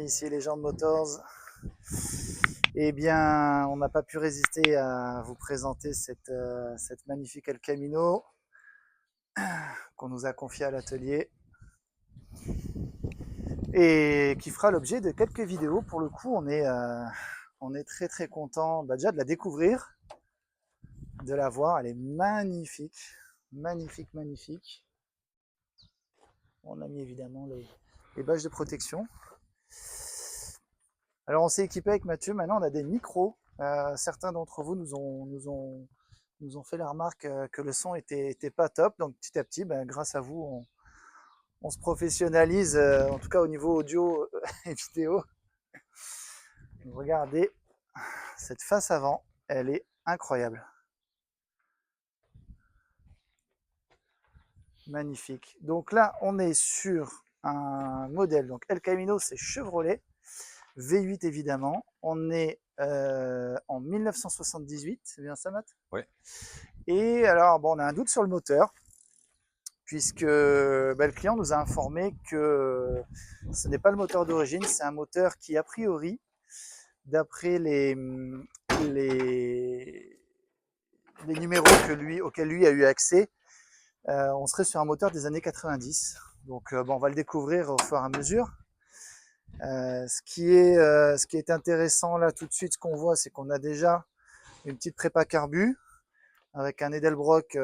ici Legend Motors. Eh bien, on n'a pas pu résister à vous présenter cette magnifique El Camino qu'on nous a confiée à l'atelier et qui fera l'objet de quelques vidéos. Pour le coup, on est très très content déjà de la découvrir, de la voir. Elle est magnifique, magnifique, magnifique. On a mis évidemment les badges de protection. Alors on s'est équipé avec Mathieu, maintenant on a des micros. Certains d'entre vous nous ont fait la remarque que le son était pas top, donc petit à petit, grâce à vous, on se professionnalise, en tout cas au niveau audio et vidéo. Donc, regardez cette face avant, elle est incroyable. Magnifique. Donc là, on est sur un modèle, donc El Camino, c'est Chevrolet. V8 évidemment. On est en 1978, c'est bien ça, Matt? Oui. Et alors, bon, on a un doute sur le moteur, puisque le client nous a informé que ce n'est pas le moteur d'origine, c'est un moteur qui, a priori, d'après les, les numéros auxquels lui a eu accès, on serait sur un moteur des années 90. Donc, on va le découvrir au fur et à mesure. Ce qui est intéressant là tout de suite, ce qu'on voit, c'est qu'on a déjà une petite prépa carbu avec un Edelbrock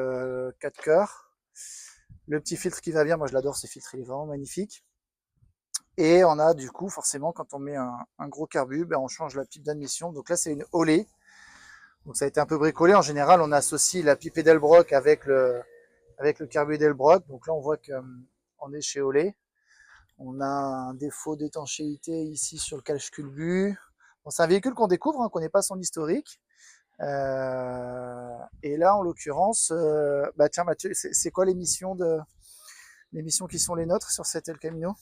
4 cœurs. Le petit filtre qui va bien, moi je l'adore ce filtre, il est vraiment magnifique. Et on a du coup forcément quand on met un gros carbu, on change la pipe d'admission. Donc là c'est une Olé. Donc ça a été un peu bricolé. En général on associe la pipe Edelbrock avec le carbu Edelbrock. Donc là on voit qu'on est chez Olé. On a un défaut d'étanchéité ici sur le cache-culbut. Bon, c'est un véhicule qu'on découvre, qu'on n'est pas son historique. Et là, en l'occurrence, tiens Mathieu, c'est quoi les missions qui sont les nôtres sur cet El Camino?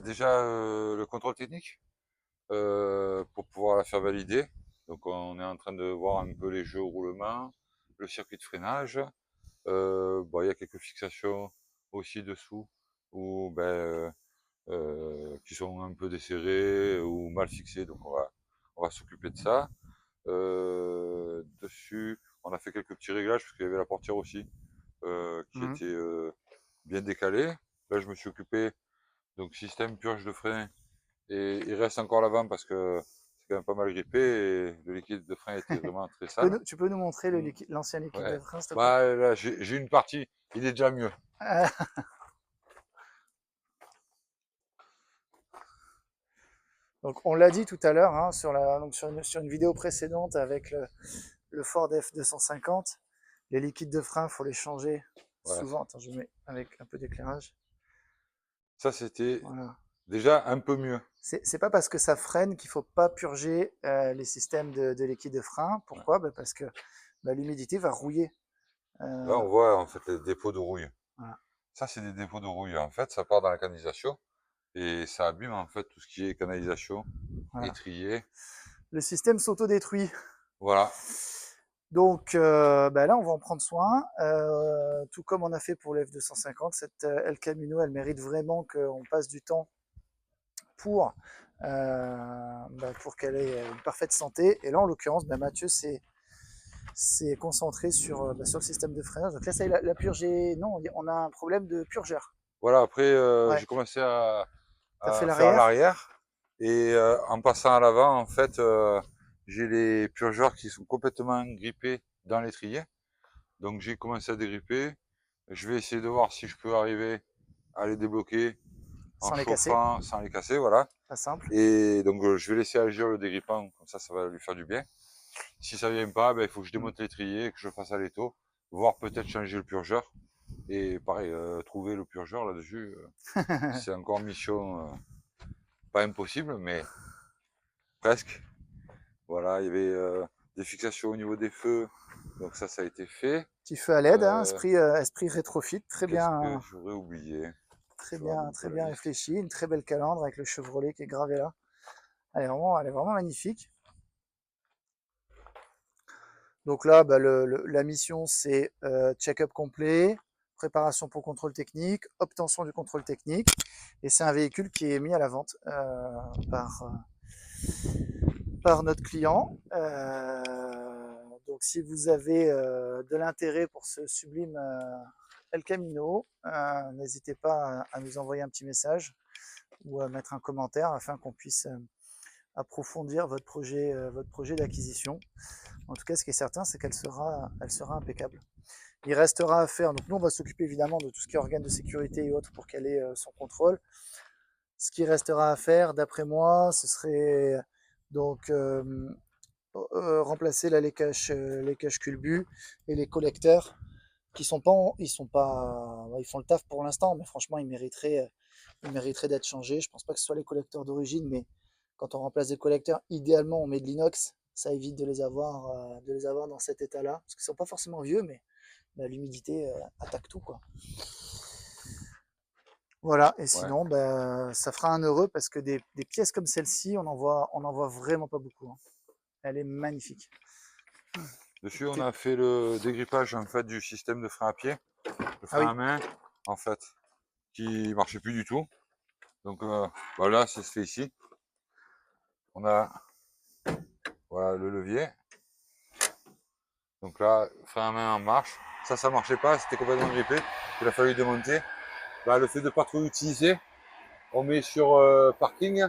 Déjà, le contrôle technique pour pouvoir la faire valider. Donc, on est en train de voir un peu les jeux au roulement, le circuit de freinage. Il y a quelques fixations aussi dessous où, qui sont un peu desserrées ou mal fixées. Donc, on va s'occuper de ça. Dessus, on a fait quelques petits réglages parce qu'il y avait la portière aussi qui était bien décalée. Là, je me suis occupé. Donc, système purge de frein. Et il reste encore l'avant parce que c'est quand même pas mal grippé et le liquide de frein était vraiment très sale. Tu peux nous montrer Mm. l'ancien liquide Ouais. de frein, s'il te plaît? Bah, là, j'ai une partie. Il est déjà mieux. Donc, on l'a dit tout à l'heure sur une vidéo précédente avec le Ford F250. Les liquides de frein, il faut les changer Voilà. souvent. Attends, je mets avec un peu d'éclairage. Ça, c'était Voilà. déjà un peu mieux. C'est pas parce que ça freine qu'il faut pas purger les systèmes de liquide de frein. Ouais. Pourquoi? Parce que l'humidité va rouiller. Là, on voit en fait les dépôts de rouille. Voilà. Ça, c'est des dépôts de rouille. En fait, ça part dans la canalisation et ça abîme en fait tout ce qui est canalisation, Voilà. étrier. Le système s'autodétruit. Voilà. Donc là, on va en prendre soin. Tout comme on a fait pour le F250, cette El Camino, elle mérite vraiment qu'on passe du temps pour, pour qu'elle ait une parfaite santé. Et là, en l'occurrence, Mathieu s'est concentré sur le système de freinage. Donc là, ça, la purgé. Non, on a un problème de purgeur. Voilà, après, Ouais. j'ai commencé T'as fait à faire l'arrière? l'arrière. Et en passant à l'avant, en fait, j'ai les purgeurs qui sont complètement grippés dans l'étrier. Donc j'ai commencé à dégripper. Je vais essayer de voir si je peux arriver à les débloquer en Sans les casser. chauffant sans les casser, voilà. Pas simple. Et donc je vais laisser agir le dégrippant, comme ça va lui faire du bien. Si ça vient pas, il faut que je démonte l'étrier, que je fasse à l'étau, voire peut-être changer le purgeur. Et pareil, trouver le purgeur là-dessus, c'est encore mission pas impossible, mais presque. Voilà, il y avait des fixations au niveau des feux, donc ça a été fait. Petit feu à LED, Euh, esprit rétrofit, Qu'est-ce que j'aurais oublié? Je vois un peu très la bien liste. réfléchi, une très belle calandre avec le Chevrolet qui est gravé là. Elle est vraiment magnifique. Donc là, la mission c'est check-up complet, préparation pour contrôle technique, obtention du contrôle technique, et c'est un véhicule qui est mis à la vente par notre client. Donc si vous avez de l'intérêt pour ce sublime El Camino, n'hésitez pas à nous envoyer un petit message ou à mettre un commentaire afin qu'on puisse approfondir votre projet d'acquisition. En tout cas, ce qui est certain, c'est qu'elle sera impeccable. Il restera à faire, donc nous on va s'occuper évidemment de tout ce qui est organes de sécurité et autres pour qu'elle ait son contrôle. Ce qui restera à faire, d'après moi, ce serait donc remplacer les caches culbut et les collecteurs qui sont pas, ils font le taf pour l'instant, mais franchement ils mériteraient d'être changés. Je pense pas que ce soit les collecteurs d'origine, mais quand on remplace des collecteurs, idéalement on met de l'inox, ça évite de les avoir dans cet état-là, parce qu'ils sont pas forcément vieux, mais l'humidité attaque tout, quoi. Voilà, et Ouais. sinon, ça fera un heureux parce que des pièces comme celle-ci, on en voit vraiment pas beaucoup, hein. Elle est magnifique. Dessus, on a fait le dégrippage en fait du système de frein à pied, le frein à main, en fait, qui marchait plus du tout. Donc voilà, ça se fait ici. On a voilà le levier. Donc là, frein à main en marche. Ça marchait pas, c'était complètement grippé. Il a fallu démonter. Là, le fait de pas trop l'utiliser, on met sur parking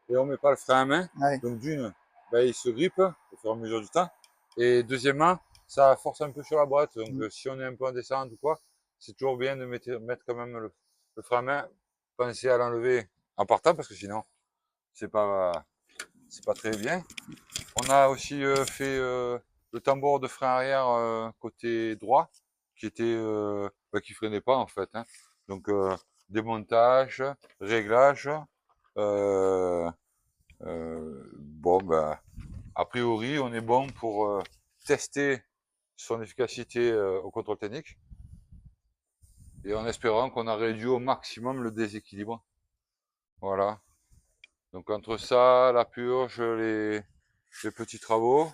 et on met pas le frein à main. Ouais. Donc d'une, il se grippe au fur et à mesure du temps. Et deuxièmement, ça force un peu sur la boîte. Donc si on est un peu en descente ou quoi, c'est toujours bien de mettre quand même le frein à main. Pensez à l'enlever en partant parce que sinon, c'est pas très bien. On a aussi fait le tambour de frein arrière côté droit qui était qui freinait pas en fait, hein. Donc démontage, réglage. A priori, on est bon pour tester son efficacité au contrôle technique et en espérant qu'on a réduit au maximum le déséquilibre. Voilà. Donc entre ça, la purge, les petits travaux,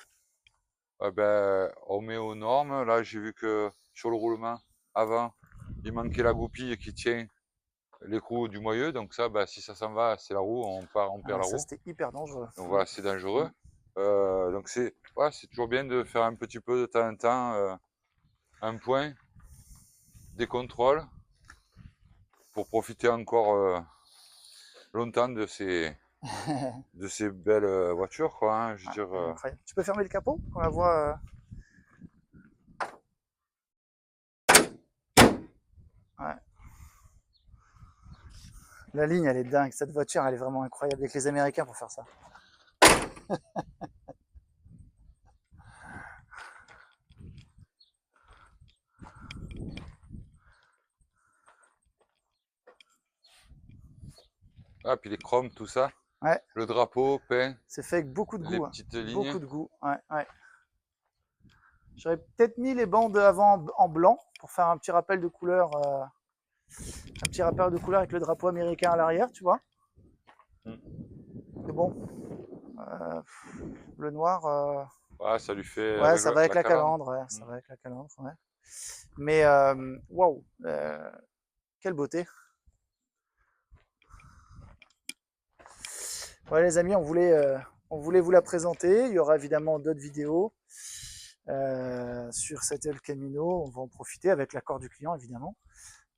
on met aux normes. Là, j'ai vu que sur le roulement, avant, il manquait la goupille qui tient l'écrou du moyeu. Donc ça, si ça s'en va, c'est la roue, on perd la Ça, roue. c'était hyper dangereux. Donc voilà, c'est dangereux. Donc c'est toujours bien de faire un petit peu de temps en temps un point, des contrôles, pour profiter encore longtemps de ces belles voitures, quoi, hein, je veux dire. Incroyable. Tu peux fermer le capot qu'on la voit ouais. La ligne, elle est dingue. Cette voiture, elle est vraiment incroyable. Avec les Américains pour faire ça. Ah, puis les chromes, tout ça. Ouais. Le drapeau peint. C'est fait avec beaucoup de goût. Les petites lignes. Beaucoup de goût. Ouais, ouais. J'aurais peut-être mis les bandes avant en blanc pour faire un petit rappel de couleur. Un petit rappel de couleur avec le drapeau américain à l'arrière, tu vois. Mais bon, le noir. Ça lui fait. Ouais, ça va avec la calandre. Ouais, ça va avec la calandre. Ouais. Mais waouh, quelle beauté. Ouais, les amis, on voulait vous la présenter. Il y aura évidemment d'autres vidéos sur cet El Camino. On va en profiter avec l'accord du client, évidemment.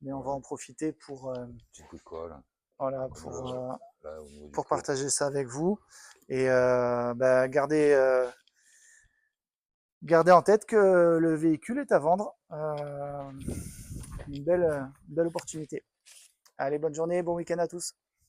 Mais on va en profiter pour, petit coup de colle. Voilà, pour partager ça avec vous. Et gardez en tête que le véhicule est à vendre. Une belle opportunité. Allez, bonne journée, bon week-end à tous.